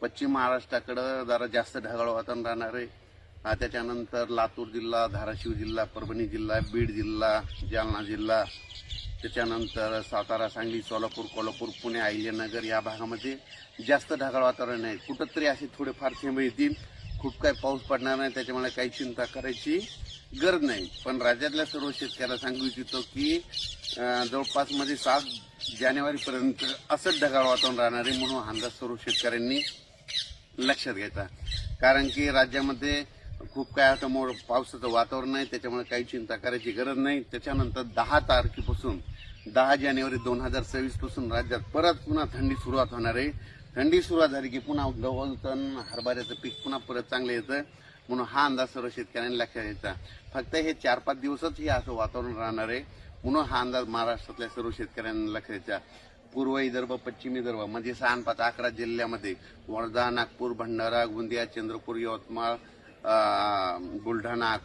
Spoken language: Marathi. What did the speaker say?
पश्चिम महाराष्ट्राकडे जरा जास्त ढगाळ वातावरण राहणार आहे. त्याच्यानंतर लातूर जिल्हा, धाराशिव जिल्हा, परभणी जिल्हा, बीड जिल्हा, जालना जिल्हा, त्याच्यानंतर सातारा, सांगली, सोलापूर, कोल्हापूर, पुणे, अहिल्यानगर या भागामध्ये जास्त ढगाळ वातावरण आहे. कुठंतरी असे थोडेफार थेंब येतील, खूप काही पाऊस पडणार नाही, त्याच्यामुळे काही चिंता करायची गरज नाही. पण राज्यातल्या सर्व शेतकऱ्याला सांगू इच्छितो की जवळपास 7 जानेवारीपर्यंत असंच ढगाळ वातावरण राहणार आहे. म्हणून अंदाज सर्व शेतकऱ्यांनी लक्षात घ्यायचा, कारण की राज्यामध्ये खूप काय आता पावसाचं वातावरण नाही, त्याच्यामुळे काही चिंता करायची गरज नाही. त्याच्यानंतर 10 तारखेपासून 10 जानेवारी 2026 पासून राज्यात परत पुन्हा थंडी सुरुवात होणार आहे. थंडी सुरुवात झाली की पुन्हा गहू, तण, हरभऱ्याचं पीक पुन्हा परत चांगलं येतं. म्हणून हा अंदाज सर्व शेतकऱ्यांनी लक्षात घ्यायचा. फक्त हे 4-5 दिवसच हे असं वातावरण राहणार आहे. म्हणून हा अंदाज महाराष्ट्रातल्या सर्व शेतकऱ्यांनी लक्षात घ्यायचा. पूर्व विदर्भ, पश्चिम विदर्भ म्हणजे 6-5-11 जिल्ह्यामध्ये वर्धा, नागपूर, भंडारा, गोंदिया, चंद्रपूर, यवतमाळ, बुलढाणा,